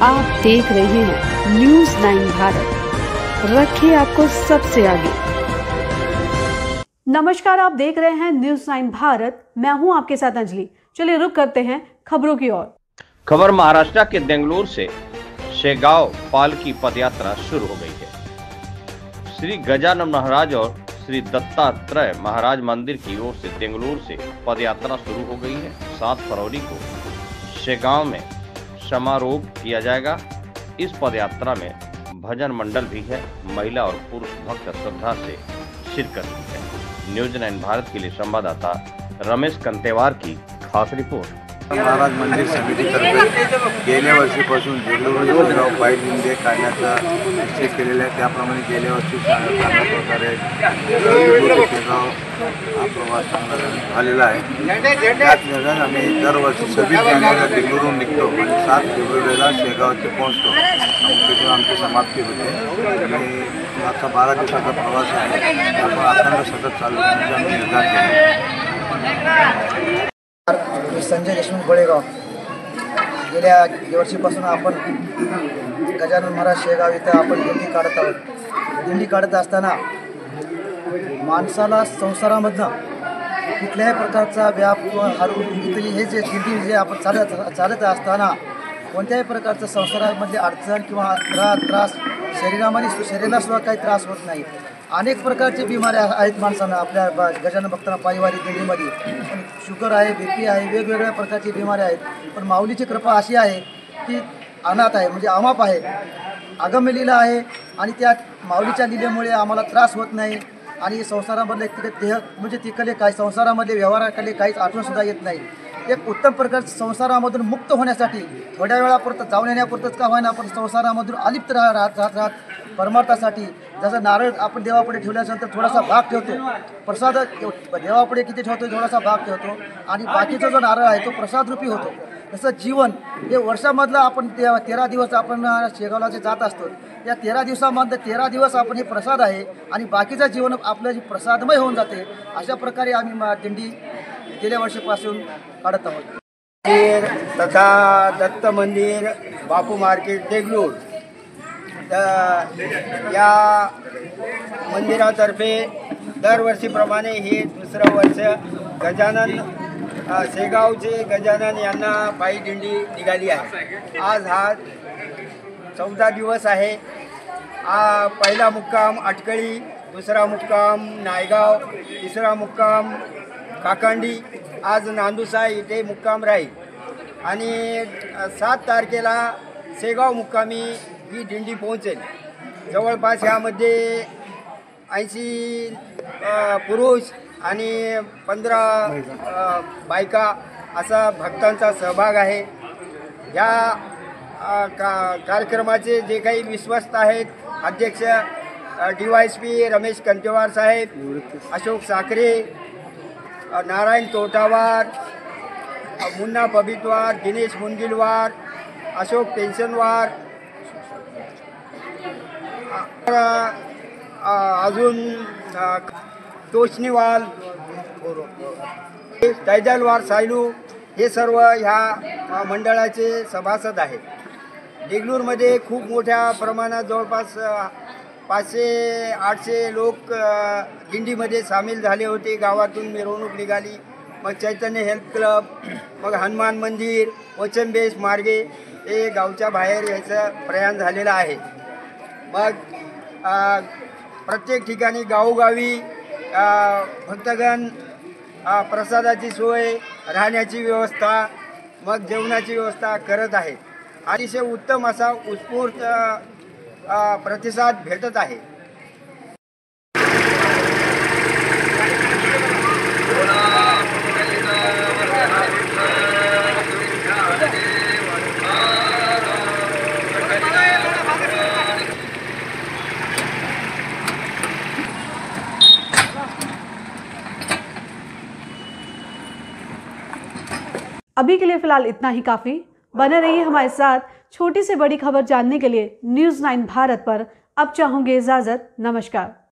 आप देख रहे हैं न्यूज़ 9 भारत, रखिए आपको सबसे आगे। नमस्कार, आप देख रहे हैं न्यूज़ 9 भारत। मैं हूं आपके साथ अंजलि। चलिए रुक करते हैं खबरों की ओर। खबर महाराष्ट्र के बेंगलुरु से शेगांव पालकी पदयात्रा शुरू हो गई है। श्री गजानन महाराज और श्री दत्तात्रेय महाराज मंदिर की ओर से बेंगलुरु से पदयात्रा शुरू हो गई है। 7 फरवरी को शेगांव में समारोह किया जाएगा। इस पदयात्रा में भजन मंडल भी है। महिला और पुरुष भक्त श्रद्धा से शिरकत की है। न्यूज़ 9 भारत के लिए संवाददाता रमेश कंतेवार की खास रिपोर्ट। महाराज मंदिर समितीतर्फे गेल्या वर्षीपासून बेंगलुरू शेगाव पायी दिंडी काढण्याचा निश्चय केलेला आहे। त्याप्रमाणे गेल्या वर्षी चांगल्या प्रकारे बेंगलुरू शेगाव हा प्रवास चांगला झालेला आहे। त्याच दरम्यान आम्ही दरवर्षी 26 जानेवारीला बेंगलुरून निघतो आणि 7 फेब्रुवारीला शेगाव ते पोहोचतो। तिथून आमची समाप्ती होते आणि आजचा 12 दिवसाचा प्रवास आहे। आपण अखंड सतत चालू करण्याचा आम्ही निर्धार केला। मी संजय देशमुख गोळेगाव। गेल्या वर्षीपासून आपण गजानन महाराज शेगाव इथं आपण दिंडी काढत आहोत। दिंडी काढत असताना माणसाला संसारामधनं कुठल्याही प्रकारचा व्याप किंवा इथली हे जे दिंडी जे आपण चालत असताना कोणत्याही प्रकारचं संसारामध्ये अडचण किंवा त्रास शरीराला सुद्धा काही त्रास होत नाही। अनेक प्रकारचे बिमाऱ्या आहेत माणसांना, आपल्या गजानन भक्तांना पायवारी दिंडीमध्ये शुगर आहे, BP आहे, वेगवेगळ्या प्रकारची बिमाऱ्या आहेत। पण माऊलीची कृपा अशी आहे की अनाथ आहे, म्हणजे अमाप आहे, अगम्य लीला आहे आणि त्या माऊलीच्या लीलेमुळे आम्हाला त्रास होत नाही आणि संसारामधले देह म्हणजे तिकडे काही संसारामध्ये व्यवहाराकडे काहीच आठवणसुद्धा येत नाही। एक उत्तम प्रकारचं संसारामधून मुक्त होण्यासाठी थोड्या वेळापुरतं जाऊन येण्यापुरतंच का होईना आपण संसारामधून अलिप्त राहत परमार्थासाठी जसं नारळ आपण देवापुढे ठेवल्यानंतर थोडासा भाग ठेवतो, प्रसाद देवापुढे किती ठेवतो थोडासा भाग ठेवतो आणि बाकीचा जो नारळ आहे तो प्रसादरूपी होतो। तसं जीवन हे वर्षामधलं आपण 13 दिवस आपण शेगावला जे जात असतो, या 13 दिवसामधलं 13 दिवस आपण हे प्रसाद आहे आणि बाकीचं जीवन आपलं प्रसादमय होऊन जाते। अशा प्रकारे आम्ही दिंडी गेल्या वर्षापासून काढत आहोत। तथा दत्त मंदिर, बापू मार्केट, देगलूर या मंदिरातर्फे दरवर्षीप्रमाणे हे दुसरं वर्ष गजानन शेगावचे गजानन यांना पायी दिंडी निघाली आहे। आज हा 14 दिवस आहे। पहिला मुक्काम अटकळी, दुसरा मुक्काम नायगाव, तिसरा मुक्काम काकांडी, आज नांदुसा इथे मुक्काम राहील आणि 7 तारखेला शेगाव मुक्कामी ही दिंडी पोहोचेल। जवळपास यामध्ये 80 पुरुष आणि 15 बायका असा भक्तांचा सहभाग आहे। या कार्यक्रमाचे जे काही विश्वस्त आहेत, अध्यक्ष DYSP रमेश कंतेवार साहेब, अशोक साखरे, नारायण तोटावार, मुन्ना पबितवार, दिनेश मुनगिलवार, अशोक पेन्शनवार, अजून तोषणीवाल, तैजलवार सायलू हे सर्व ह्या मंडळाचे सभासद आहेत। देगलूरमध्ये खूप मोठ्या प्रमाणात जवळपास 500-800 लोक दिंडीमध्ये सामील झाले होते। गावातून मिरवणूक निघाली, मग चैतन्य हेल्थ क्लब, मग हनुमान मंदिर, वचनबेस मार्गे हे गावच्या बाहेर याचं प्रयाण झालेलं आहे। मग प्रत्येक ठिकाणी गावोगावी भक्तगण प्रसादाची सोय, राहण्याची व्यवस्था, मग जेवणाची व्यवस्था करत आहेत। अतिशय उत्तम असा उत्स्फूर्त प्रतिसाद भेटत आहे। अभी के लिए फिलहाल इतना ही काफी। बने रहिए हमारे साथ। छोटी से बड़ी खबर जानने के लिए न्यूज़ 9 भारत पर अब चाहूंगी इजाजत। नमस्कार।